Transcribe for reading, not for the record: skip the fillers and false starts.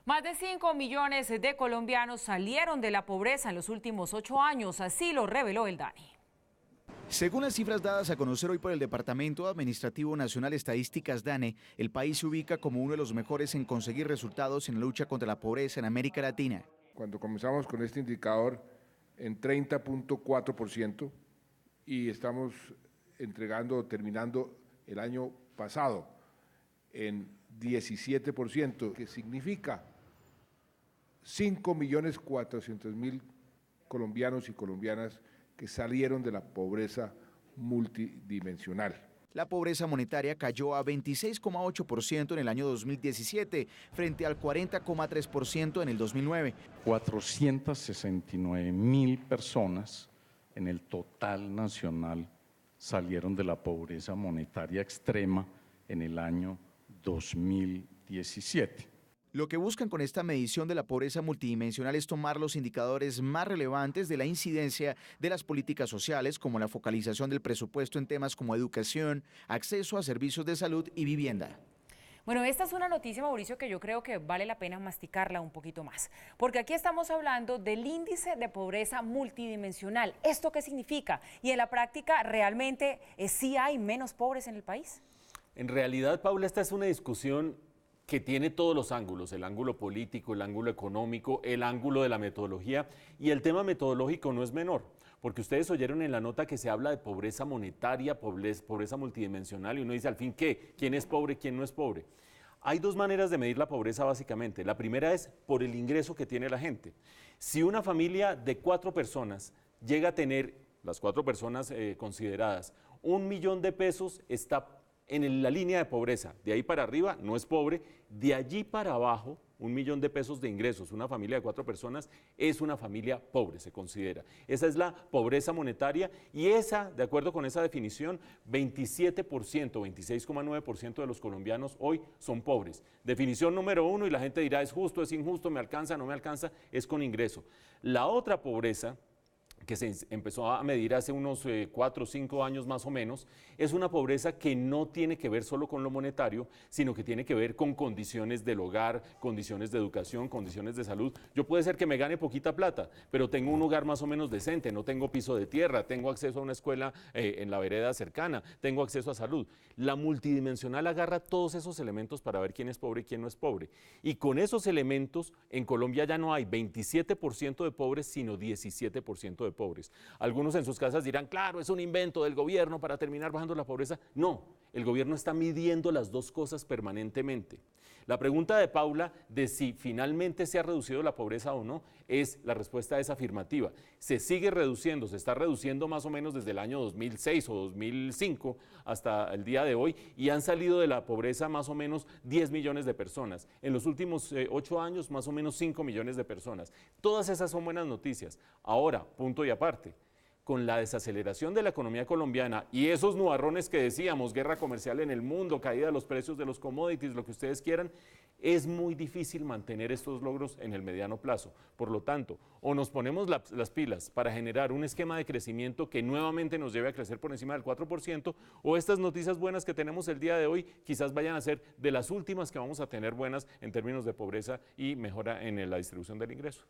Más de 5 millones de colombianos salieron de la pobreza en los últimos 8 años, así lo reveló el DANE. Según las cifras dadas a conocer hoy por el Departamento Administrativo Nacional Estadísticas DANE, el país se ubica como uno de los mejores en conseguir resultados en la lucha contra la pobreza en América Latina. Cuando comenzamos con este indicador en 30.4% y estamos terminando el año pasado en 17%, que significa 5.400.000 colombianos y colombianas que salieron de la pobreza multidimensional. La pobreza monetaria cayó a 26,8% en el año 2017, frente al 40,3% en el 2009. 469.000 personas en el total nacional salieron de la pobreza monetaria extrema en el año 2017. Lo que buscan con esta medición de la pobreza multidimensional es tomar los indicadores más relevantes de la incidencia de las políticas sociales, como la focalización del presupuesto en temas como educación, acceso a servicios de salud y vivienda. Bueno, esta es una noticia, Mauricio, que yo creo que vale la pena masticarla un poquito más, porque aquí estamos hablando del índice de pobreza multidimensional. ¿Esto qué significa? Y en la práctica, ¿realmente sí hay menos pobres en el país? En realidad, Paula, esta es una discusión que tiene todos los ángulos, el ángulo político, el ángulo económico, el ángulo de la metodología, y el tema metodológico no es menor, porque ustedes oyeron en la nota que se habla de pobreza monetaria, pobreza multidimensional, y uno dice al fin ¿qué? ¿Quién es pobre, quién no es pobre? Hay dos maneras de medir la pobreza básicamente. La primera es por el ingreso que tiene la gente. Si una familia de 4 personas llega a tener, las 4 personas consideradas, 1 millón de pesos, está en la línea de pobreza. De ahí para arriba no es pobre, de allí para abajo 1 millón de pesos de ingresos, una familia de 4 personas es una familia pobre, se considera. Esa es la pobreza monetaria y esa, de acuerdo con esa definición, 27%, 26,9% de los colombianos hoy son pobres. Definición número 1 y la gente dirá es justo, es injusto, me alcanza, no me alcanza, es con ingreso. La otra pobreza que se empezó a medir hace unos 4 o 5 años más o menos, es una pobreza que no tiene que ver solo con lo monetario, sino que tiene que ver con condiciones del hogar, condiciones de educación, condiciones de salud. Yo puede ser que me gane poquita plata, pero tengo un hogar más o menos decente, no tengo piso de tierra, tengo acceso a una escuela en la vereda cercana, tengo acceso a salud. La multidimensional agarra todos esos elementos para ver quién es pobre y quién no es pobre. Y con esos elementos, en Colombia ya no hay 27% de pobres, sino 17% de pobres. Algunos en sus casas dirán, claro, es un invento del gobierno para terminar bajando la pobreza. No, el gobierno está midiendo las dos cosas permanentemente. La pregunta de Paula de si finalmente se ha reducido la pobreza o no, la respuesta es afirmativa. Se sigue reduciendo, se está reduciendo más o menos desde el año 2006 o 2005 hasta el día de hoy y han salido de la pobreza más o menos 10 millones de personas. En los últimos 8 años, más o menos 5 millones de personas. Todas esas son buenas noticias. Ahora, punto y aparte, con la desaceleración de la economía colombiana y esos nubarrones que decíamos, guerra comercial en el mundo, caída de los precios de los commodities, lo que ustedes quieran, es muy difícil mantener estos logros en el mediano plazo. Por lo tanto, o nos ponemos las pilas para generar un esquema de crecimiento que nuevamente nos lleve a crecer por encima del 4%, o estas noticias buenas que tenemos el día de hoy quizás vayan a ser de las últimas que vamos a tener buenas en términos de pobreza y mejora en la distribución del ingreso.